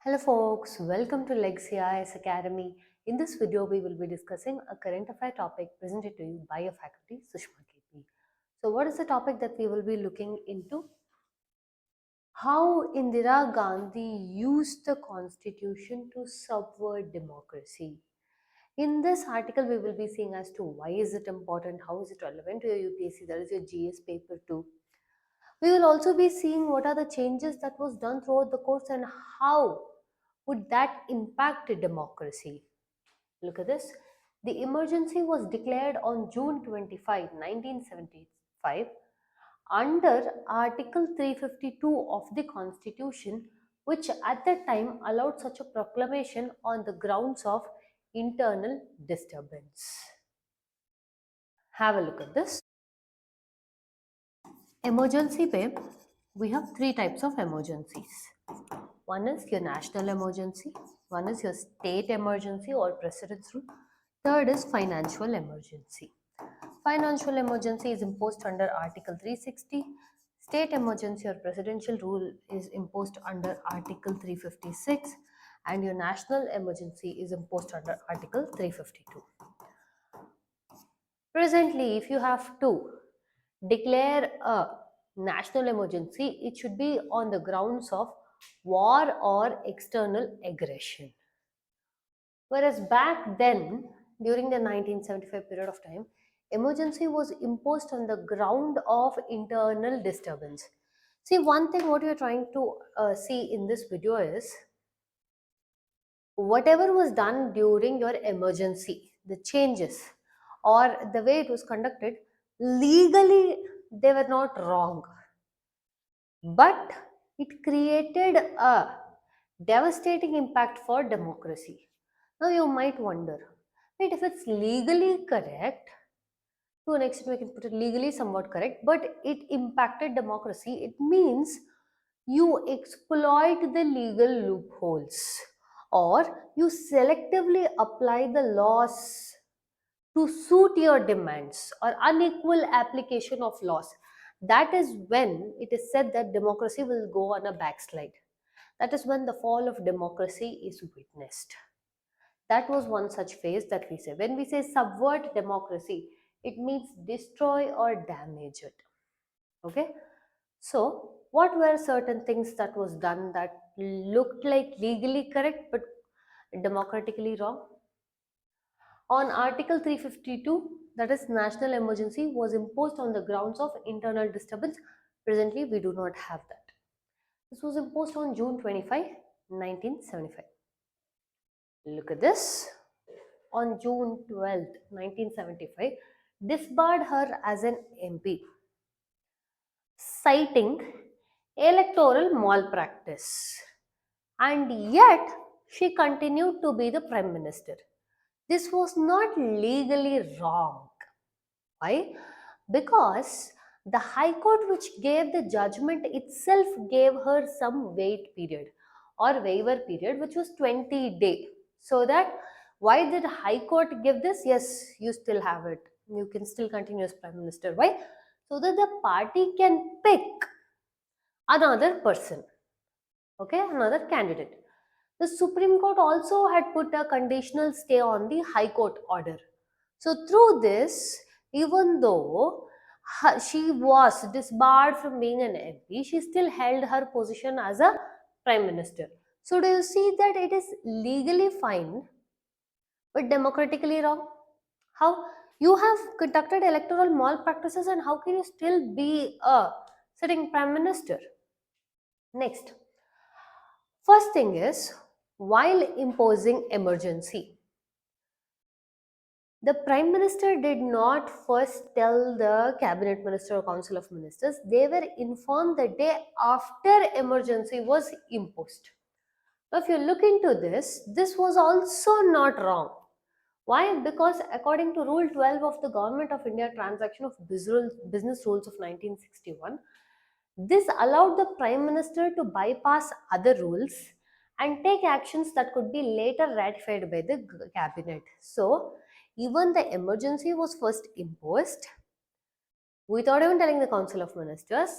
Hello folks, welcome to Legacy IAS Academy. In this video, we will be discussing a current affair topic presented to you by your faculty, Sushma KP. So what is the topic that we will be looking into? How Indira Gandhi used the constitution to subvert democracy. In this article, we will be seeing as to why is it important, how is it relevant to your UPSC, that is your GS paper 2. We will also be seeing what are the changes that was done throughout the course and how would that impact democracy. Look at this. The emergency was declared on June 25, 1975 under Article 352 of the Constitution, which at that time allowed such a proclamation on the grounds of internal disturbance. Have a look at this. Emergency pay, we have three types of emergencies. One is your national emergency, one is your state emergency or precedence rule, third is financial emergency. Financial emergency is imposed under Article 360, state emergency or presidential rule is imposed under Article 356, and your national emergency is imposed under Article 352. Presently, if you have to declare a national emergency, it should be on the grounds of war or external aggression. Whereas back then, during the 1975 period of time, emergency was imposed on the ground of internal disturbance. See, one thing what you're trying to see in this video is whatever was done during your emergency, the changes or the way it was conducted, legally they were not wrong, but it created a devastating impact for democracy. Now you might wonder, wait, if it's legally correct, to an extent we can put it legally somewhat correct, but it impacted democracy, it means you exploit the legal loopholes or you selectively apply the laws to suit your demands or unequal application of laws. That is when it is said that democracy will go on a backslide. That is when the fall of democracy is witnessed. That was one such phase that we say. When we say subvert democracy, it means destroy or damage it. Okay? So, what were certain things that was done that looked like legally correct but democratically wrong? On Article 352, that is national emergency, was imposed on the grounds of internal disturbance. Presently, we do not have that. This was imposed on June 25, 1975. Look at this. On June 12, 1975, disbarred her as an MP, citing electoral malpractice. And yet, she continued to be the Prime Minister. This was not legally wrong. Why? Because the High Court, which gave the judgment itself, gave her some wait period or waiver period, which was 20 days. So that why did High Court give this? Yes, you still have it. You can still continue as Prime Minister. Why? So that the party can pick another person, okay, another candidate. The Supreme Court also had put a conditional stay on the High Court order. So through this, even though she was disbarred from being an MP, she still held her position as a Prime Minister. So do you see that it is legally fine but democratically wrong? How? You have conducted electoral malpractices and how can you still be a sitting Prime Minister? Next, first thing is, while imposing emergency, the Prime Minister did not first tell the Cabinet Minister or Council of Ministers. They were informed the day after emergency was imposed. Now, if you look into this was also not wrong. Why? Because according to Rule 12 of the Government of India Transaction of Business Rules of 1961, this allowed the Prime Minister to bypass other rules and take actions that could be later ratified by the cabinet. So, even the emergency was first imposed without even telling the Council of Ministers,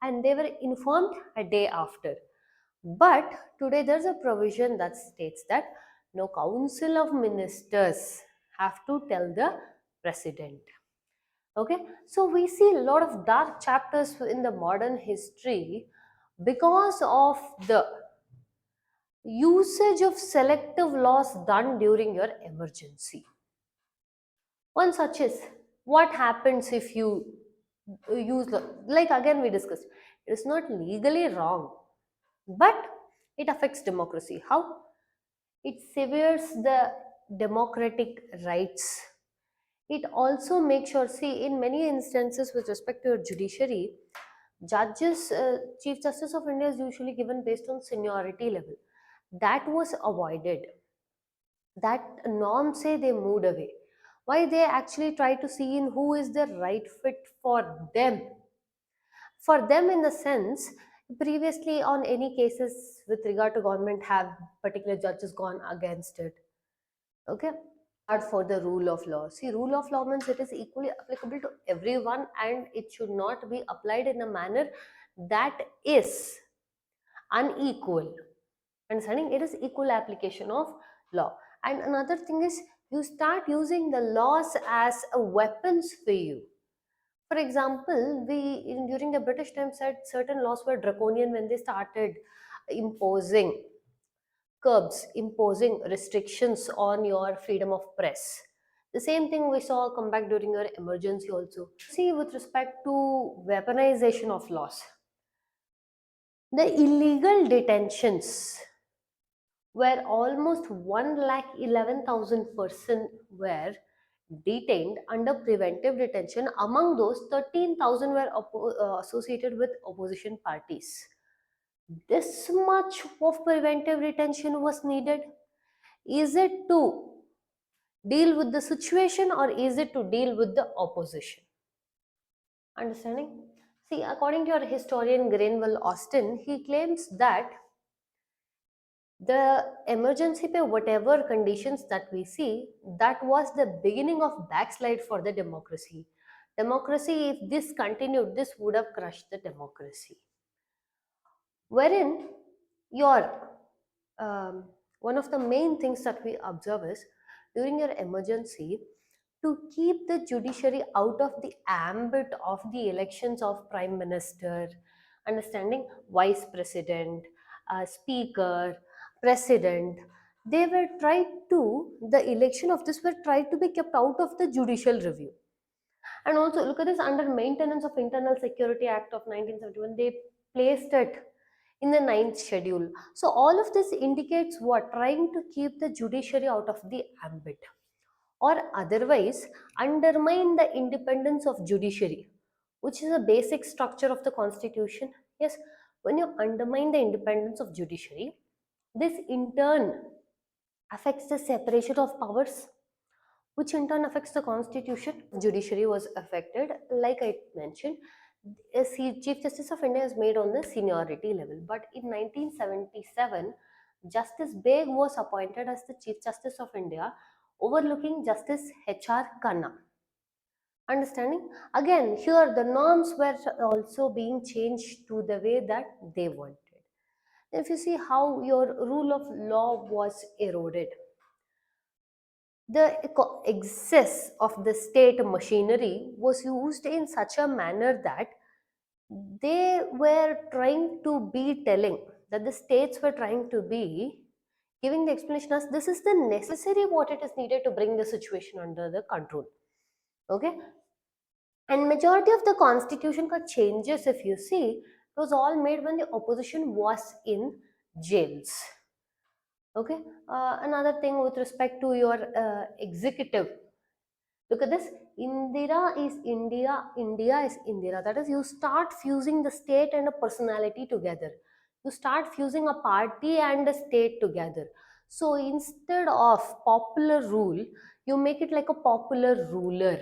and they were informed a day after. But today there's a provision that states that no council of ministers have to tell the president. Okay, so we see a lot of dark chapters in the modern history because of the usage of selective laws done during your emergency. One such is what happens if you use like again we discussed, it is not legally wrong, but it affects democracy. How? It severs the democratic rights. It also makes sure, see, in many instances with respect to your judiciary, judges, Chief Justice of India is usually given based on seniority level. That was avoided. That norm say they moved away. Why? They actually try to see in who is the right fit for them. For them, in the sense, previously on any cases with regard to government, have particular judges gone against it? Okay, hard for the rule of law. See, rule of law means it is equally applicable to everyone and it should not be applied in a manner that is unequal. Understanding? It is equal application of law. And another thing is you start using the laws as a weapons for you. For example, during the British time said certain laws were draconian when they started imposing curbs, imposing restrictions on your freedom of press. The same thing we saw come back during your emergency also. See, with respect to weaponization of laws, the illegal detentions where almost 1,11,000 persons were detained under preventive detention. Among those, 13,000 were associated with opposition parties. This much of preventive detention was needed. Is it to deal with the situation or is it to deal with the opposition? Understanding? See, according to your historian Granville Austin, he claims that the emergency pay, whatever conditions that we see, that was the beginning of backslide for the democracy. Democracy, if this continued, this would have crushed the democracy. Wherein your one of the main things that we observe is during your emergency to keep the judiciary out of the ambit of the elections of prime minister, understanding vice president, speaker, president. They were tried to, the election of this were tried to be kept out of the judicial review. And also look at this, under maintenance of internal security act of 1971 they placed it in the ninth schedule. So all of this indicates what? Trying to keep the judiciary out of the ambit or otherwise undermine the independence of judiciary, which is a basic structure of the constitution. Yes, when you undermine the independence of judiciary, this in turn affects the separation of powers, which in turn affects the constitution. Judiciary was affected, like I mentioned. Chief Justice of India is made on the seniority level, but in 1977, Justice Beg was appointed as the Chief Justice of India, overlooking Justice H.R. Khanna. Understanding? Again, here the norms were also being changed to the way that they wanted. If you see how your rule of law was eroded, the excess of the state machinery was used in such a manner that they were trying to be telling that the states were trying to be giving the explanation as this is the necessary what it is needed to bring the situation under the control. Okay, and majority of the constitution got changes, if you see, it was all made when the opposition was in jails. Okay, another thing with respect to your executive, look at this. Indira is India, India is Indira. That is, you start fusing the state and a personality together. You start fusing a party and a state together. So instead of popular rule, you make it like a popular ruler.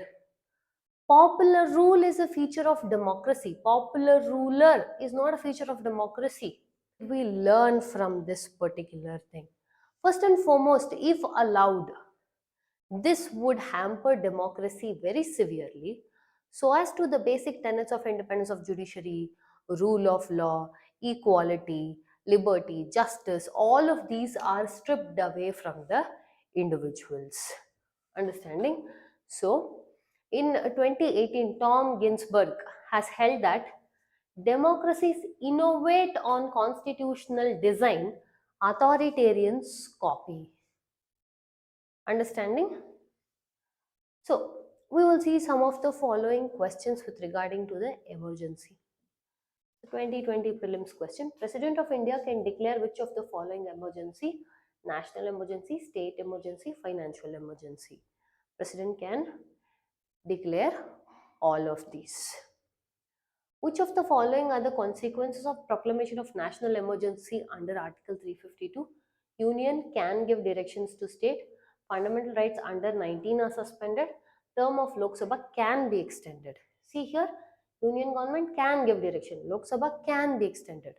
Popular rule is a feature of democracy. Popular ruler is not a feature of democracy. We learn from this particular thing. First and foremost, if allowed, this would hamper democracy very severely so as to the basic tenets of independence of judiciary, rule of law, equality, liberty, justice, all of these are stripped away from the individuals. Understanding? So, in 2018, Tom Ginsburg has held that democracies innovate on constitutional design, authoritarians copy. Understanding? So, we will see some of the following questions with regarding to the emergency. 2020 prelims question. President of India can declare which of the following emergency? National emergency, state emergency, financial emergency. President can declare all of these. Which of the following are the consequences of proclamation of national emergency under Article 352? Union can give directions to state. Fundamental rights under 19 are suspended. Term of Lok Sabha can be extended. See here, Union government can give direction. Lok Sabha can be extended.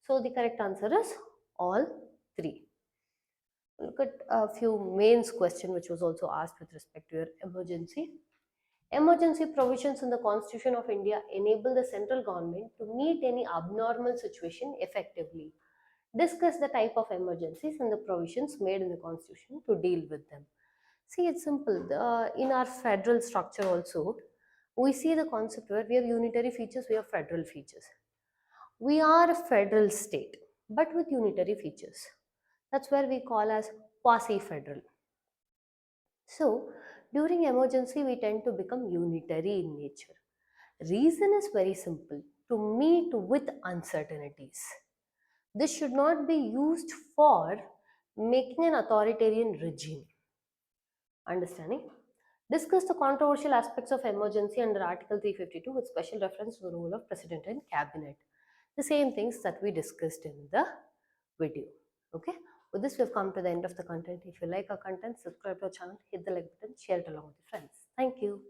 So the correct answer is all three. Look at a few mains question which was also asked with respect to your emergency. Emergency provisions in the Constitution of India enable the central government to meet any abnormal situation effectively. Discuss the type of emergencies and the provisions made in the Constitution to deal with them. See, it's simple. In our federal structure also, we see the concept where we have unitary features, we have federal features. We are a federal state, but with unitary features. That's where we call as quasi-federal. So, during emergency, we tend to become unitary in nature. Reason is very simple, to meet with uncertainties. This should not be used for making an authoritarian regime. Understanding? Discuss the controversial aspects of emergency under Article 352 with special reference to the role of President and Cabinet. The same things that we discussed in the video. Okay? With this, we have come to the end of the content. If you like our content, subscribe to our channel, hit the like button, share it along with your friends. Thank you.